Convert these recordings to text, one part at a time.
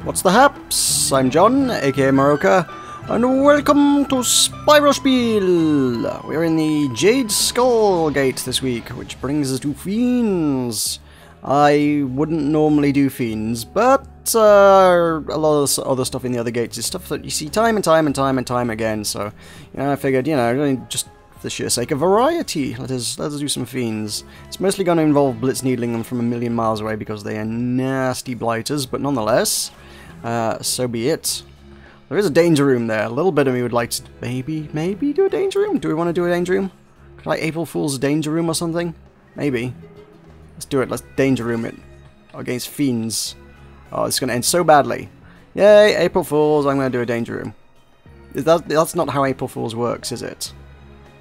What's the haps? I'm John, aka Meroka, and welcome to Spiel. We're in the Jade Skull Gate this week, which brings us to Fiends. I wouldn't normally do Fiends, but a lot of other stuff in the other gates is stuff that you see time and time again, so I figured, just for the sheer sake of variety, let us do some Fiends. It's mostly going to involve blitz needling them from a million miles away because they are nasty blighters, but nonetheless, so be it. There is a danger room there. A little bit of me would like to maybe do a danger room. Do we want to do a danger room? Like April Fool's danger room or something? Maybe. Let's do it. Let's danger room it against Fiends. Oh, it's going to end so badly. Yay, April Fools, I'm going to do a danger room. That's not how April Fools works, is it?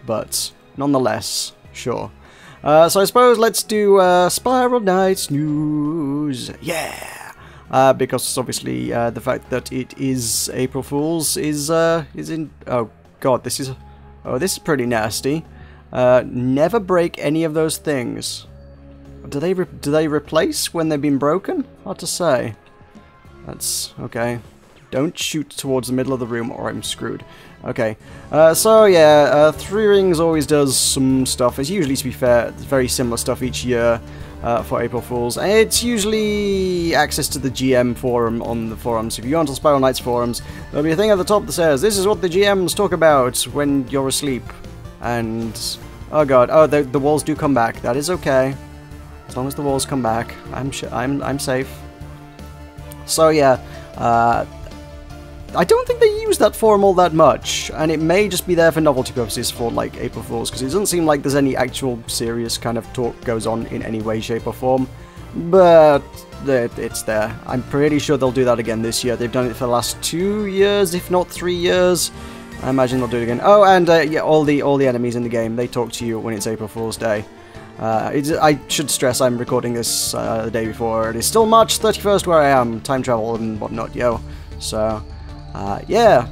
But, nonetheless, sure. So I suppose let's do Spiral Knights news. Yeah! Because obviously the fact that it is April Fools is in... Oh god, this is pretty nasty. Never break any of those things. Do they replace when they've been broken? Hard to say. That's okay. Don't shoot towards the middle of the room or I'm screwed. Okay. So yeah, Three Rings always does some stuff. It's usually, to be fair, very similar stuff each year for April Fools. And it's usually access to the GM forum on the forums. If you go onto the Spiral Knights forums, there'll be a thing at the top that says, "This is what the GMs talk about when you're asleep." And oh god, oh the walls do come back. That is okay. As long as the walls come back, I'm safe. So yeah, I don't think they use that forum all that much, and it may just be there for novelty purposes for like April Fools, because it doesn't seem like there's any actual serious kind of talk goes on in any way, shape or form, but it's there. I'm pretty sure they'll do that again this year. They've done it for the last 2 years, if not 3 years. I imagine they'll do it again. Oh, and yeah, all the enemies in the game, they talk to you when it's April Fool's Day. I should stress I'm recording this the day before. It is still March 31st where I am, time travel and whatnot, yo. So, yeah,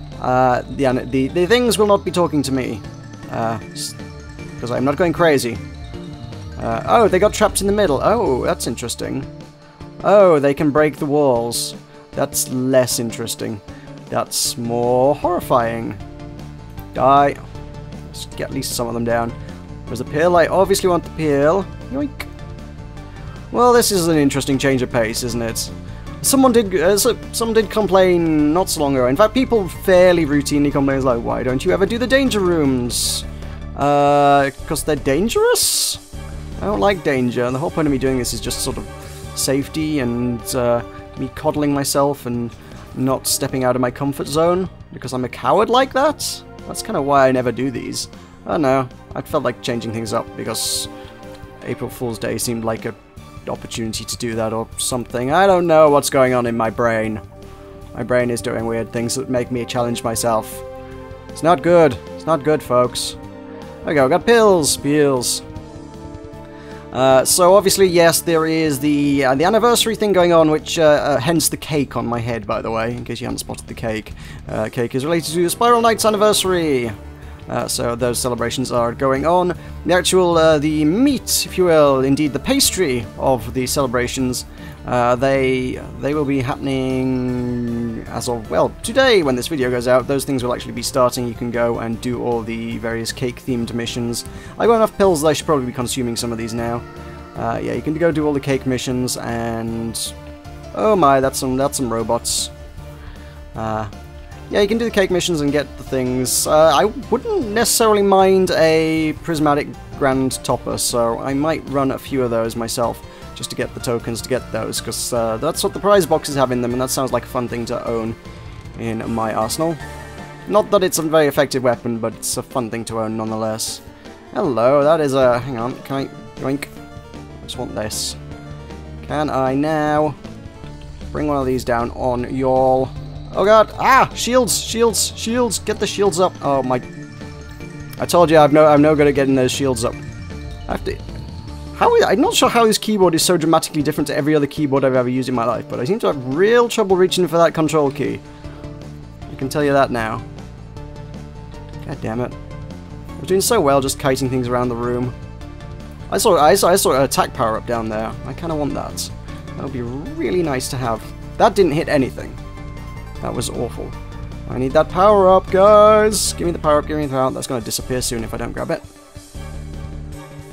the things will not be talking to me, because I'm not going crazy. Oh, they got trapped in the middle. Oh, that's interesting. Oh, they can break the walls. That's less interesting. That's more horrifying. Die. Let's get at least some of them down. There's a pill. I obviously want the pill. Yoink. Well, this is an interesting change of pace, isn't it? Someone did complain not so long ago. In fact, people fairly routinely complain, like, why don't you ever do the danger rooms? Because they're dangerous? I don't like danger. The whole point of me doing this is just sort of safety and me coddling myself and not stepping out of my comfort zone because I'm a coward like that. That's kind of why I never do these. I don't know. I felt like changing things up because April Fool's Day seemed like an opportunity to do that or something. I don't know what's going on in my brain. My brain is doing weird things that make me challenge myself. It's not good. It's not good, folks. There we go. Got pills. Peels. So obviously, yes, there is the anniversary thing going on, which hence the cake on my head, by the way, in case you haven't spotted the cake. Cake is related to the Spiral Knights anniversary. So those celebrations are going on. The actual, the meat, if you will, indeed the pastry of the celebrations, they will be happening as of, well, today when this video goes out. Those things will actually be starting. You can go and do all the various cake-themed missions. I got enough pills that I should probably be consuming some of these now. Yeah, you can go do all the cake missions, and oh my, that's some robots. Yeah, you can do the cake missions and get the things. I wouldn't necessarily mind a prismatic grand topper, so I might run a few of those myself just to get the tokens to get those, because that's what the prize boxes have in them, and that sounds like a fun thing to own in my arsenal. Not that it's a very effective weapon, but it's a fun thing to own nonetheless. Hello, that is a... hang on, can I... yoink. I just want this. Can I now bring one of these down on y'all? Oh god! Ah! Shields! Shields! Shields! Get the shields up! Oh my... I told you I'm no good at getting those shields up. I have to... I'm not sure how this keyboard is so dramatically different to every other keyboard I've ever used in my life, but I seem to have real trouble reaching for that control key. I can tell you that now. God damn it. I was doing so well just kiting things around the room. I saw an attack power-up down there. I kind of want that. That would be really nice to have. That didn't hit anything. That was awful. I need that power up, guys! Give me the power up, give me the power up. That's going to disappear soon if I don't grab it.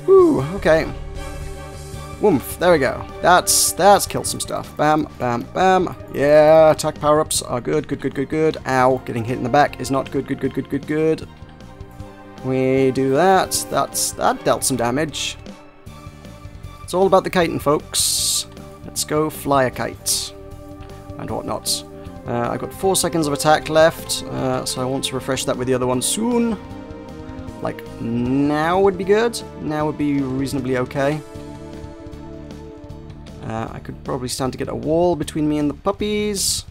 Whew, okay. Woomph, there we go. That's killed some stuff. Bam, bam, bam. Yeah, attack power-ups are good, good, good, good, good. Ow, getting hit in the back is not good, good, good, good, good, good. We do that. That dealt some damage. It's all about the kiting, folks. Let's go fly a kite. And whatnot. I've got 4 seconds of attack left, so I want to refresh that with the other one soon. Like, now would be good. Now would be reasonably okay. I could probably stand to get a wall between me and the puppies.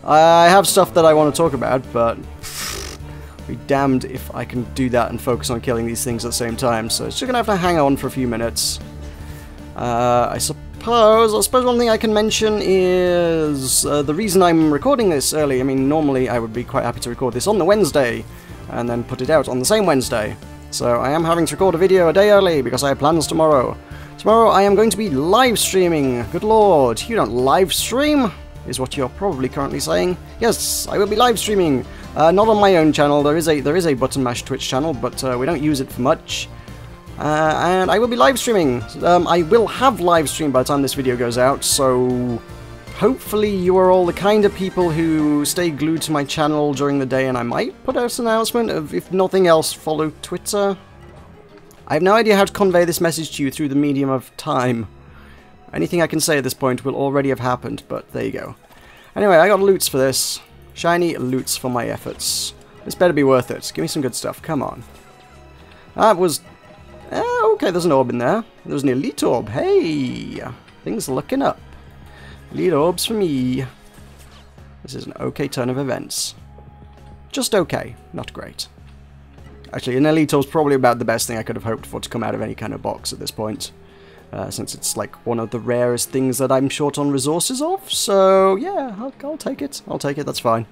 I have stuff that I want to talk about, but be damned if I can do that and focus on killing these things at the same time, so it's just gonna have to hang on for a few minutes. I suppose one thing I can mention is the reason I'm recording this early. I mean, normally I would be quite happy to record this on the Wednesday, and then put it out on the same Wednesday. So I am having to record a video a day early because I have plans tomorrow. Tomorrow I am going to be live streaming. Good lord, you don't live stream? Is what you're probably currently saying. Yes, I will be live streaming. Not on my own channel. There is a button mash Twitch channel, but we don't use it for much. And I will be live streaming. I will have live stream by the time this video goes out, so hopefully you are all the kind of people who stay glued to my channel during the day, and I might put out an announcement of, if nothing else, follow Twitter. I have no idea how to convey this message to you through the medium of time. Anything I can say at this point will already have happened, but there you go. Anyway, I got loots for this. Shiny loots for my efforts. This better be worth it. Give me some good stuff, come on. That was... okay, there's an orb in there. There's an elite orb. Hey! Things are looking up. Elite orbs for me. This is an okay turn of events. Just okay, not great. Actually, an elite orb is probably about the best thing I could have hoped for to come out of any kind of box at this point. Since it's like one of the rarest things that I'm short on resources of. So, yeah, I'll take it. I'll take it, that's fine.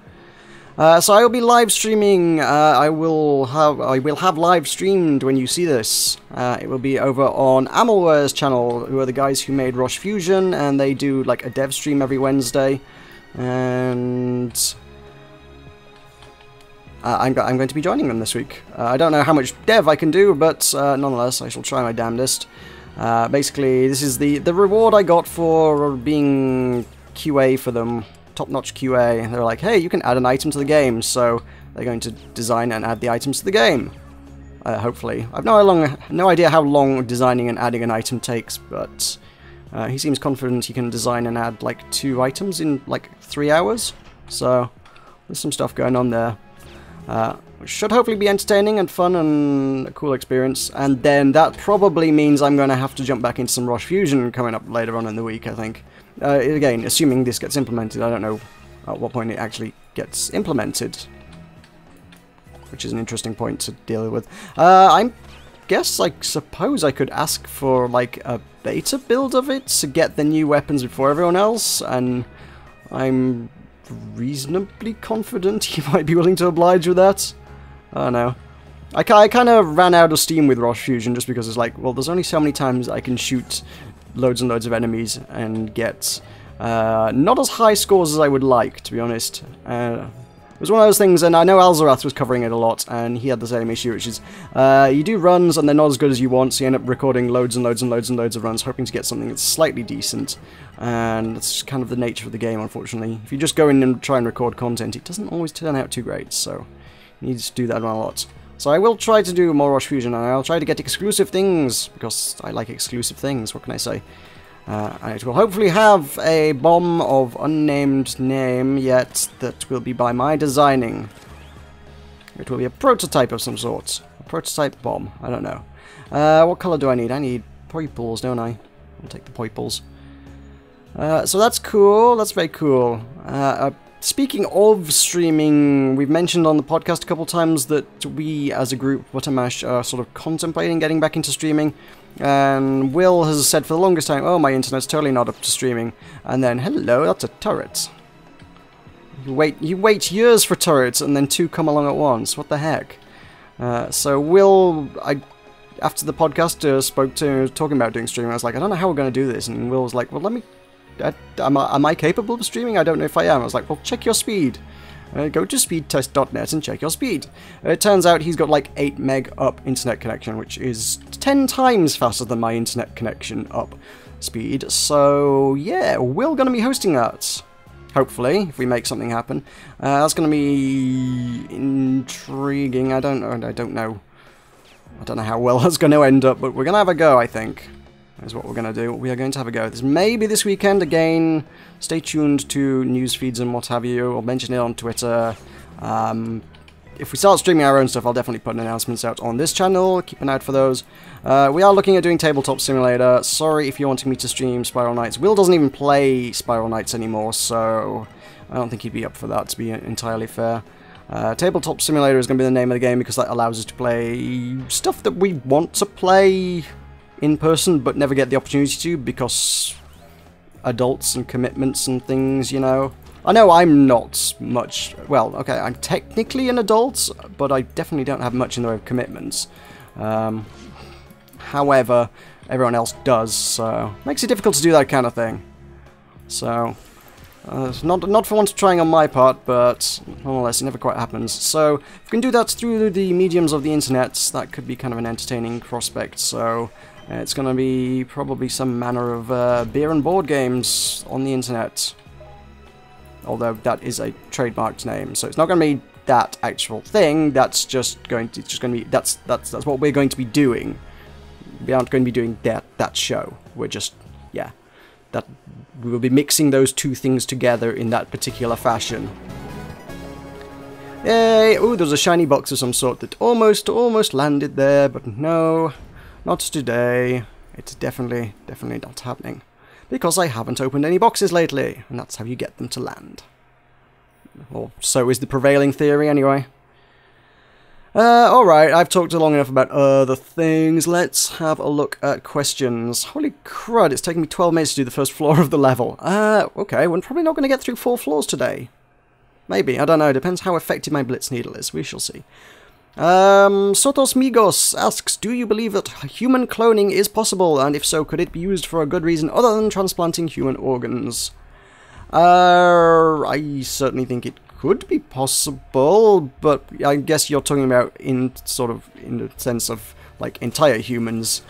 So I will be live streaming. I will have live streamed when you see this. It will be over on Amalware's channel, who are the guys who made Rosh Fusion, and they do like a dev stream every Wednesday. And I'm going to be joining them this week. I don't know how much dev I can do, but nonetheless, I shall try my damnedest. Basically, this is the reward I got for being QA for them. Top-notch QA. They're like, hey, you can add an item to the game, so they're going to design and add the items to the game. Hopefully. I've no idea how long designing and adding an item takes, but he seems confident he can design and add like 2 items in like 3 hours. So there's some stuff going on there. Which should hopefully be entertaining and fun and a cool experience. And then that probably means I'm going to have to jump back into some Rosh Fusion coming up later on in the week, I think. Again, assuming this gets implemented, I don't know at what point it actually gets implemented. Which is an interesting point to deal with. I suppose I could ask for like a beta build of it to get the new weapons before everyone else, and I'm reasonably confident he might be willing to oblige with that. I don't know. I kind of ran out of steam with Rosh Fusion just because it's like, well, there's only so many times I can shoot loads and loads of enemies and get not as high scores as I would like, to be honest. It was one of those things, and I know Alzarath was covering it a lot, and he had the same issue, which is you do runs and they're not as good as you want, so you end up recording loads and loads and loads and loads of runs, hoping to get something that's slightly decent. And that's kind of the nature of the game, unfortunately. If you just go in and try and record content, it doesn't always turn out too great, so you need to do that a lot. So I will try to do more Rosh Fusion, and I'll try to get exclusive things, because I like exclusive things, what can I say? And it will hopefully have a bomb of unnamed name yet that will be by my designing. It will be a prototype of some sort. A prototype bomb, I don't know. What colour do I need? I need purples, don't I? I'll take the purples. So that's cool, that's very cool. Speaking of streaming, we've mentioned on the podcast a couple times that we as a group, Buttermash, are sort of contemplating getting back into streaming. And Will has said for the longest time, oh, my internet's totally not up to streaming. And then, hello, that's a turret. You wait years for turrets, and then 2 come along at once. What the heck? So Will, after the podcast spoke to talking about doing streaming, I was like, I don't know how we're going to do this. And Will was like, well, let me am I capable of streaming? I don't know if I am. I was like, well, check your speed. Go to speedtest.net and check your speed. It turns out he's got like 8 meg up internet connection, which is 10 times faster than my internet connection up speed. So yeah, we're going to be hosting that. Hopefully, if we make something happen. That's going to be intriguing. I don't know. I don't know how well that's going to end up, but we're going to have a go, I think. Is what we're going to do. We are going to have a go. This maybe this weekend again. Stay tuned to news feeds and what have you. I'll mention it on Twitter. If we start streaming our own stuff, I'll definitely put announcements out on this channel. Keep an eye out for those. We are looking at doing Tabletop Simulator. Sorry if you're wanting me to stream Spiral Knights. Will doesn't even play Spiral Knights anymore, so I don't think he'd be up for that, to be entirely fair. Tabletop Simulator is going to be the name of the game because that allows us to play stuff that we want to play in person but never get the opportunity to because adults and commitments and things, you know. I know I'm not much, well, okay, I'm technically an adult, but I definitely don't have much in the way of commitments. However, everyone else does, so it makes it difficult to do that kind of thing. So, it's not for once trying on my part, but nonetheless, it never quite happens. So, if we can do that through the mediums of the internet, that could be kind of an entertaining prospect, so it's going to be probably some manner of beer and board games on the internet. Although that is a trademarked name, so it's not going to be that actual thing. That's just going to be that's what we're going to be doing. We aren't going to be doing that show. We're just that we will be mixing those two things together in that particular fashion. Yay! Oh, there's a shiny box of some sort that almost landed there, but no, not today. It's definitely not happening. Because I haven't opened any boxes lately, and that's how you get them to land. Or so is the prevailing theory, anyway. Alright, I've talked long enough about other things. Let's have a look at questions. Holy crud, it's taken me 12 minutes to do the first floor of the level. Okay, we're probably not going to get through 4 floors today. Maybe, I don't know, depends how effective my Blitz Needle is, we shall see. Sotos Migos asks, do you believe that human cloning is possible, and if so, could it be used for a good reason other than transplanting human organs? I certainly think it could be possible, but I guess you're talking about in the sense of, like, entire humans.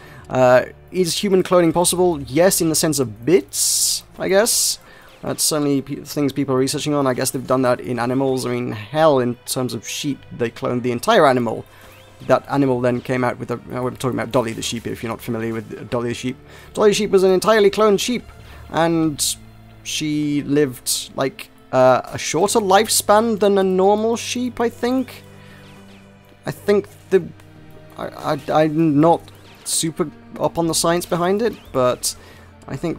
Is human cloning possible? Yes, in the sense of bits, I guess. That's certainly things people are researching on. I guess they've done that in animals. I mean, hell, in terms of sheep, they cloned the entire animal. That animal then came out with we're talking about Dolly the Sheep, if you're not familiar with Dolly the Sheep. Dolly the Sheep was an entirely cloned sheep, and she lived, like, a shorter lifespan than a normal sheep, I think. I'm not super up on the science behind it, but I think,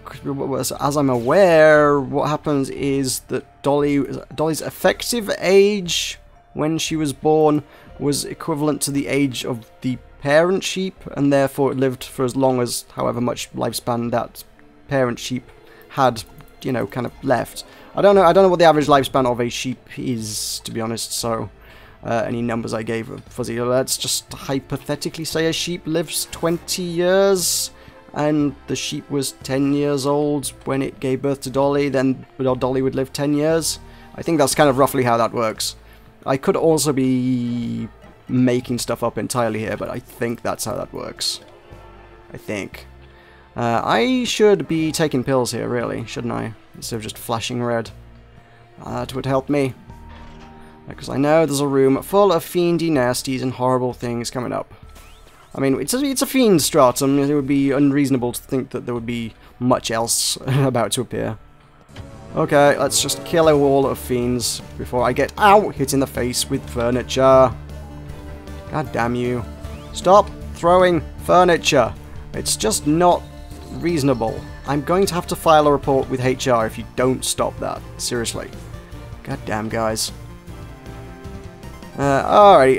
as I'm aware, what happens is that Dolly's effective age when she was born was equivalent to the age of the parent sheep, and therefore it lived for as long as however much lifespan that parent sheep had, you know, kind of left. I don't know what the average lifespan of a sheep is, to be honest, so any numbers I gave are fuzzy. Let's just hypothetically say a sheep lives 20 years. And the sheep was 10 years old when it gave birth to Dolly, then Dolly would live 10 years. I think that's kind of roughly how that works. I could also be making stuff up entirely here, but I think that's how that works. I think. I should be taking pills here, really, shouldn't I? Instead of just flashing red. That would help me. Because I know there's a room full of fiendy nasties and horrible things coming up. I mean, it's a fiend stratum. It would be unreasonable to think that there would be much else about to appear. Okay, let's just kill a wall of fiends before I get hit in the face with furniture. God damn you. Stop throwing furniture. It's just not reasonable. I'm going to have to file a report with HR if you don't stop that. Seriously. God damn, guys. Alrighty,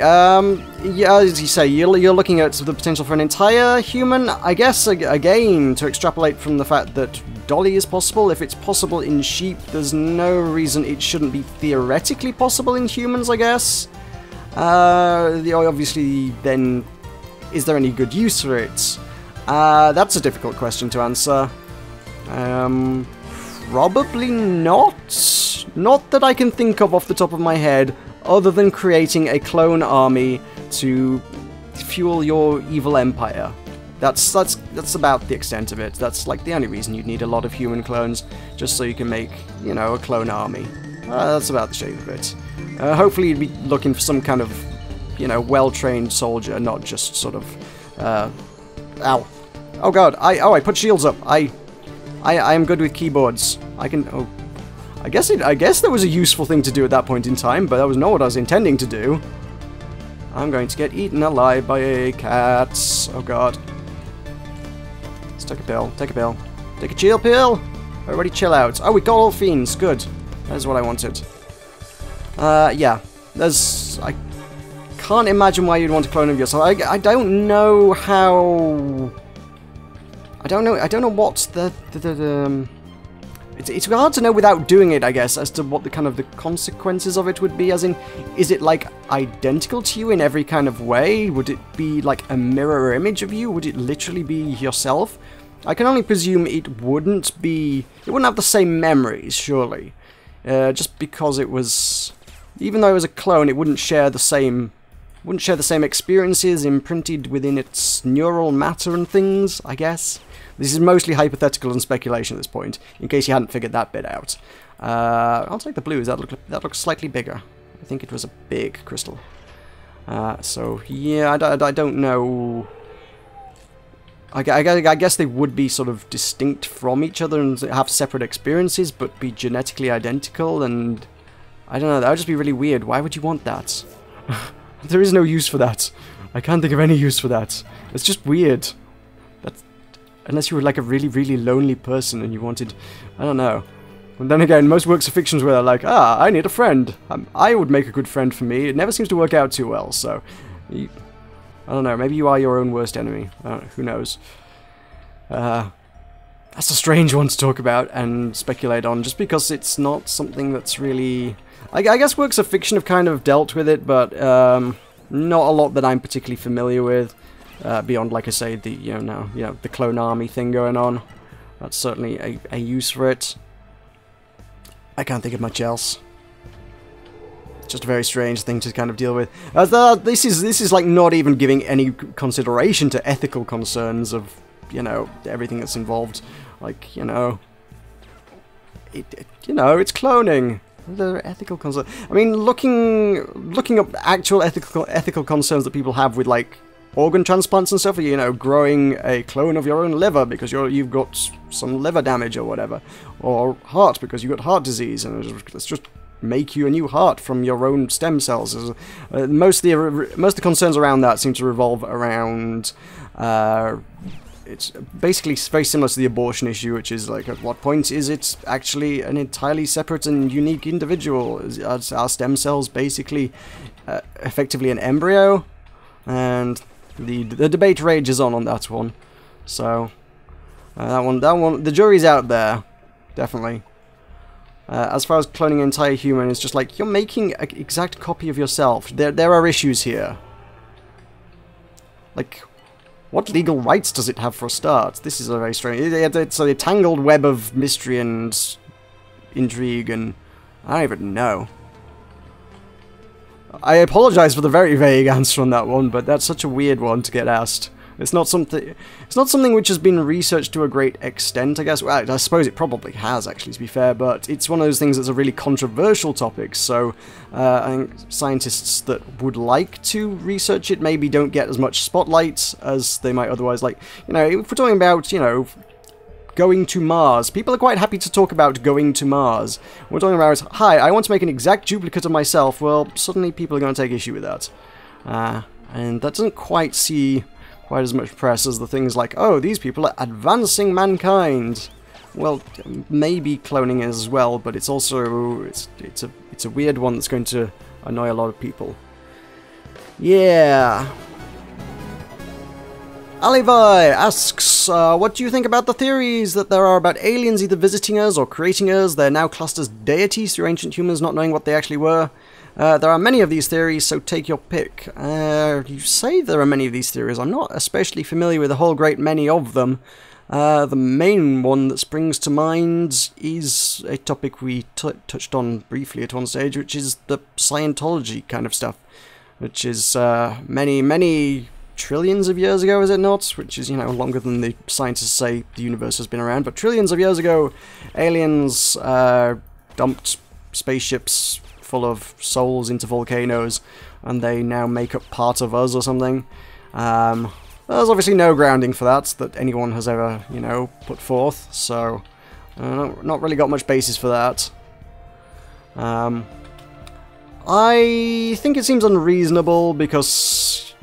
yeah, as you say, you're looking at the potential for an entire human. I guess, again, to extrapolate from the fact that Dolly is possible, if it's possible in sheep, there's no reason it shouldn't be theoretically possible in humans, I guess. Obviously, then, is there any good use for it? That's a difficult question to answer. Probably not. Not that I can think of off the top of my head, other than creating a clone army to fuel your evil empire. That's about the extent of it. That's like the only reason you'd need a lot of human clones, just so you can make, you know, a clone army. That's about the shape of it. Hopefully you'd be looking for some kind of, you know, well-trained soldier, not just sort of, ow. Oh god, I put shields up. I am good with keyboards. I can, oh. I guess that was a useful thing to do at that point in time, but that was not what I was intending to do. I'm going to get eaten alive by cats. Oh god. Let's take a pill. Take a pill. Take a chill pill. Everybody chill out. Oh, we got all fiends. Good. That is what I wanted. Yeah. I can't imagine why you'd want a clone of yourself. I don't know how... I don't know what's the It's hard to know without doing it, I guess, as to what the kind of the consequences of it would be, as in, is it, like, identical to you in every kind of way? Would it be, like, a mirror image of you? Would it literally be yourself? I can only presume it wouldn't have the same memories, surely. Just because it was... Even though it was a clone, it wouldn't share the same experiences imprinted within its neural matter and things, I guess. This is mostly hypothetical and speculation at this point, in case you hadn't figured that bit out. I'll take the blues. That looks slightly bigger. I think it was a big crystal. So, yeah, I don't know... I guess they would be sort of distinct from each other and have separate experiences, but be genetically identical, and... I don't know, that would just be really weird. Why would you want that? There is no use for that. I can't think of any use for that. It's just weird. Unless you were like a really, really lonely person and you wanted... I don't know. And then again, most works of fictions where they're like, I need a friend. I would make a good friend for me. It never seems to work out too well, so... I don't know, maybe you are your own worst enemy. Who knows. That's a strange one to talk about and speculate on, just because it's not something that's really... I guess works of fiction have kind of dealt with it, but not a lot that I'm particularly familiar with. Beyond, like I say, the clone army thing going on. That's certainly a use for it. I can't think of much else. It's just a very strange thing to kind of deal with. This is like not even giving any consideration to ethical concerns of, you know, everything that's involved. Like, you know, it's cloning. There are ethical concerns. I mean, looking up actual ethical concerns that people have with, like, organ transplants and stuff, you know, growing a clone of your own liver because you've got some liver damage or whatever, or heart because you've got heart disease, and let's just make you a new heart from your own stem cells. Most of the concerns around that seem to revolve around it's basically very similar to the abortion issue, which is like, at what point is it actually an entirely separate and unique individual? Are stem cells basically effectively an embryo? And the debate rages on that one. So that one, the jury's out there, definitely. As far as cloning an entire human, it's just like, you're making an exact copy of yourself. There are issues here. Like, what legal rights does it have for a start? This is a very strange... It's a tangled web of mystery and intrigue, and I don't even know. I apologize for the very vague answer on that one, but that's such a weird one to get asked. It's not something which has been researched to a great extent, I guess. Well, I suppose it probably has, actually, to be fair, but it's one of those things that's a really controversial topic, so I think scientists that would like to research it maybe don't get as much spotlight as they might otherwise. Like, you know, if we're talking about, you know, going to Mars, people are quite happy to talk about going to Mars. We're talking about, hi, I want to make an exact duplicate of myself. Well, suddenly people are going to take issue with that. And that doesn't quite see quite as much press as the things like, oh, these people are advancing mankind. Well, maybe cloning is as well, but it's also, it's a weird one that's going to annoy a lot of people. Yeah. Alivi asks, what do you think about the theories that there are about aliens either visiting us or creating us? They're now classed as deities through ancient humans not knowing what they actually were. There are many of these theories, so take your pick. You say there are many of these theories. I'm not especially familiar with a whole great many of them. The main one that springs to mind is a topic we touched on briefly at one stage, which is the Scientology kind of stuff, which is many trillions of years ago, is it not? Which is, you know, longer than the scientists say the universe has been around, but trillions of years ago, aliens dumped spaceships full of souls into volcanoes, and they now make up part of us or something. There's obviously no grounding for that anyone has ever, you know, put forth, so not really got much basis for that. I think it seems unreasonable because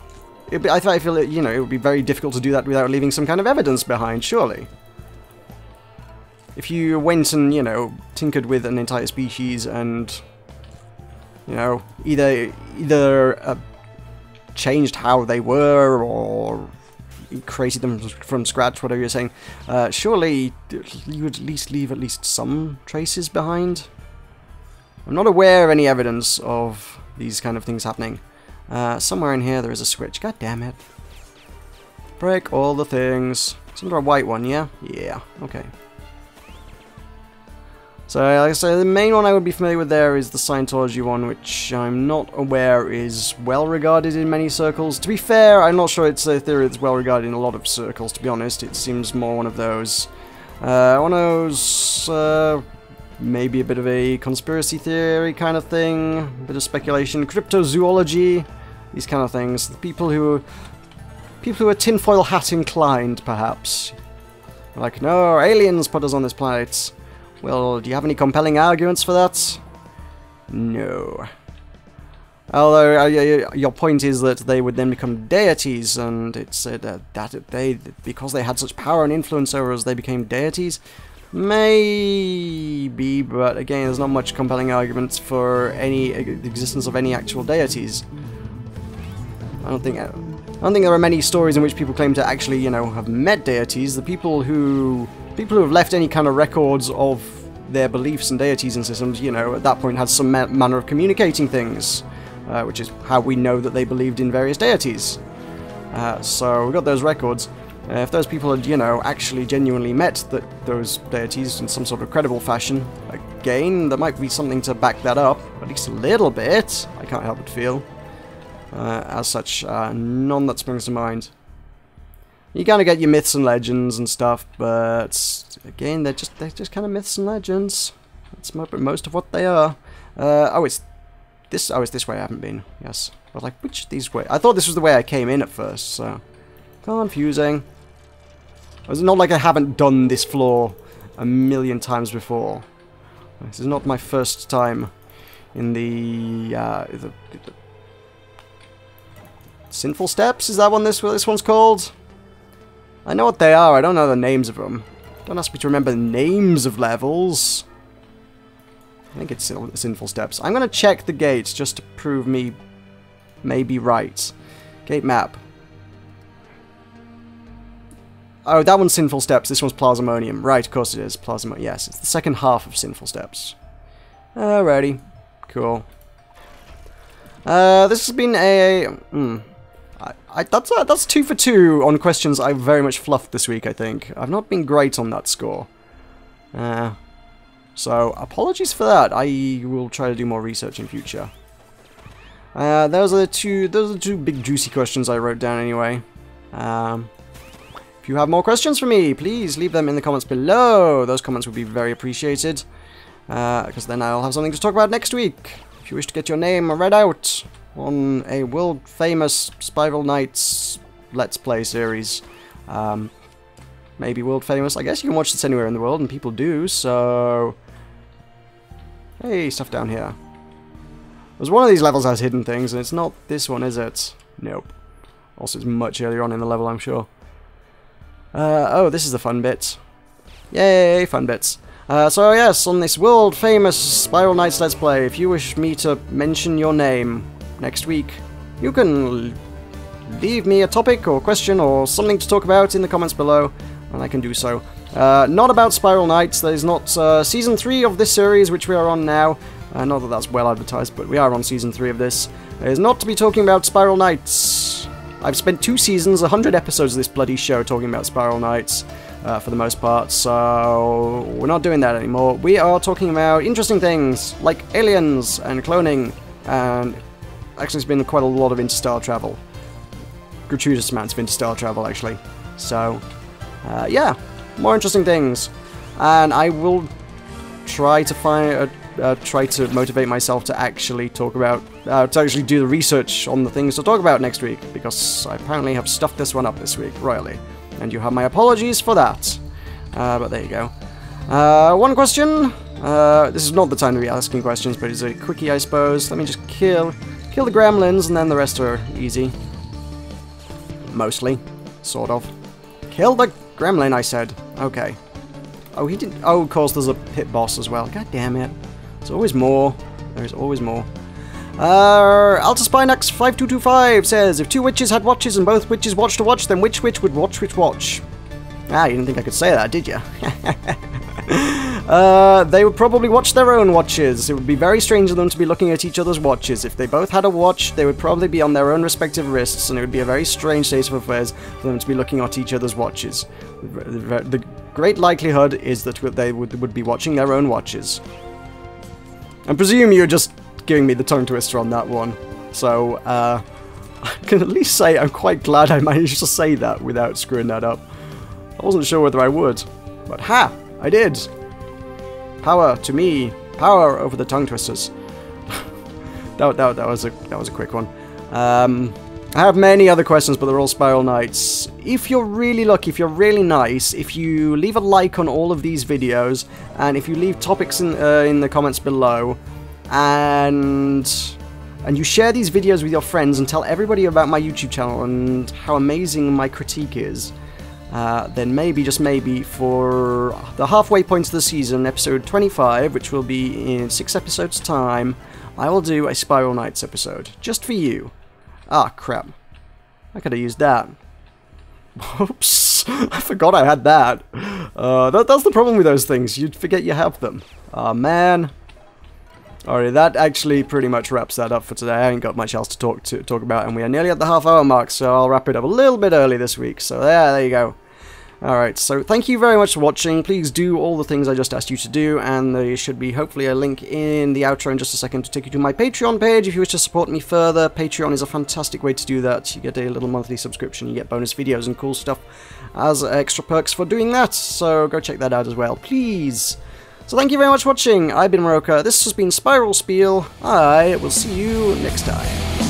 I feel that, you know, it would be very difficult to do that without leaving some kind of evidence behind, surely. If you went and, you know, tinkered with an entire species and, you know, either changed how they were or created them from scratch, whatever you're saying, surely you would at least leave at least some traces behind. I'm not aware of any evidence of these kind of things happening. Somewhere in here there is a switch. God damn it. Break all the things. It's under a white one, yeah? Yeah, okay. So, like I say, the main one I would be familiar with there is the Scientology one, which I'm not aware is well regarded in many circles. To be fair, I'm not sure it's a theory that's well regarded in a lot of circles, to be honest. It seems more one of those, maybe a bit of a conspiracy theory kind of thing, a bit of speculation, cryptozoology, these kind of things. The people who are tinfoil hat inclined, perhaps. Like, no, aliens put us on this planet. Well, do you have any compelling arguments for that? No. Although, your point is that they would then become deities, and it's said that because they had such power and influence over us, they became deities? Maybe, but again, there's not much compelling arguments for the existence of any actual deities. I don't think there are many stories in which people claim to actually, you know, have met deities. The people who have left any kind of records of their beliefs and deities and systems, you know, at that point had some manner of communicating things, which is how we know that they believed in various deities. So we've got those records. If those people had, you know, actually genuinely met those deities in some sort of credible fashion, again, there might be something to back that up, at least a little bit, I can't help but feel. As such, none that springs to mind. You kind of get your myths and legends and stuff, but again, they're just kind of myths and legends. That's most of what they are. It's this way I haven't been. Yes, but like, which of these way? I thought this was the way I came in at first, so confusing. It's not like I haven't done this floor a million times before. This is not my first time in the Sinful Steps. Is that what this one's called? I know what they are, I don't know the names of them. Don't ask me to remember the names of levels. I think it's Sinful Steps. I'm going to check the gates just to prove me maybe right. Gate map. Oh, that one's Sinful Steps, this one's Plasmonium. Right, of course it is. Yes, it's the second half of Sinful Steps. Alrighty. Cool. This has been a... that's 2 for 2 on questions I very much fluffed this week, I think. I've not been great on that score. So, apologies for that. I will try to do more research in future. Those are the two big juicy questions I wrote down anyway. If you have more questions for me, please leave them in the comments below. Those comments would be very appreciated. Because then I'll have something to talk about next week. If you wish to get your name read out on a world-famous Spiral Knights Let's Play series. Maybe world-famous. I guess you can watch this anywhere in the world, and people do, so... Hey, stuff down here. There's one of these levels has hidden things, and it's not this one, is it? Nope. Also, it's much earlier on in the level, I'm sure. Oh, this is the fun bit. Yay, fun bits. So yes, on this world-famous Spiral Knights Let's Play, if you wish me to mention your name next week, you can leave me a topic or question or something to talk about in the comments below, and I can do so. Not about Spiral Knights. That is not Season 3 of this series, which we are on now. Not that that's well advertised, but we are on Season 3 of this. It is not to be talking about Spiral Knights. I've spent 2 seasons, 100 episodes of this bloody show talking about Spiral Knights. for the most part, so we're not doing that anymore. We are talking about interesting things like aliens and cloning, and actually it's been quite a lot of interstellar travel. Gratuitous amounts of interstellar travel, actually. So, yeah, more interesting things. And I will try to try to motivate myself to actually talk about, to actually do the research on the things to talk about next week, because I apparently have stuffed this one up this week royally. And you have my apologies for that. But there you go. One question. This is not the time to be asking questions, but it's a quickie, I suppose. Let me just kill the gremlins, and then the rest are easy. Mostly. Sort of. Kill the gremlin, I said. Okay. Oh, he didn't... Oh, of course, there's a pit boss as well. God damn it. There's always more. There's always more. AltaSpynax5225 says, if two witches had watches and both witches watched a watch, then which witch would watch which watch? Ah, you didn't think I could say that, did you? They would probably watch their own watches. It would be very strange of them to be looking at each other's watches. If they both had a watch, they would probably be on their own respective wrists, and it would be a very strange state of affairs for them to be looking at each other's watches. The great likelihood is that they would be watching their own watches. I presume you're just giving me the tongue twister on that one. So, I can at least say I'm quite glad I managed to say that without screwing that up. I wasn't sure whether I would, but ha! I did! Power to me! Power over the tongue twisters. that was a quick one. I have many other questions, but they're all Spiral Knights. If you're really lucky, if you're really nice, if you leave a like on all of these videos, and if you leave topics in the comments below, and you share these videos with your friends and tell everybody about my YouTube channel and how amazing my critique is, then maybe, just maybe, for the halfway point of the season, episode 25, which will be in 6 episodes' time, I will do a Spiral Knights episode, just for you. Ah, crap. I could have used that. Oops, I forgot I had that. That's the problem with those things, you'd forget you have them. Ah, man. Alright, that actually pretty much wraps that up for today. I ain't got much else to talk about, and we are nearly at the half-hour mark, so I'll wrap it up a little bit early this week. So there you go. Alright, so thank you very much for watching. Please do all the things I just asked you to do, and there should be hopefully a link in the outro in just a second to take you to my Patreon page if you wish to support me further. Patreon is a fantastic way to do that. You get a little monthly subscription, you get bonus videos and cool stuff as extra perks for doing that, so go check that out as well, please. So thank you very much for watching. I've been Meroka, this has been Spiel. I will see you next time.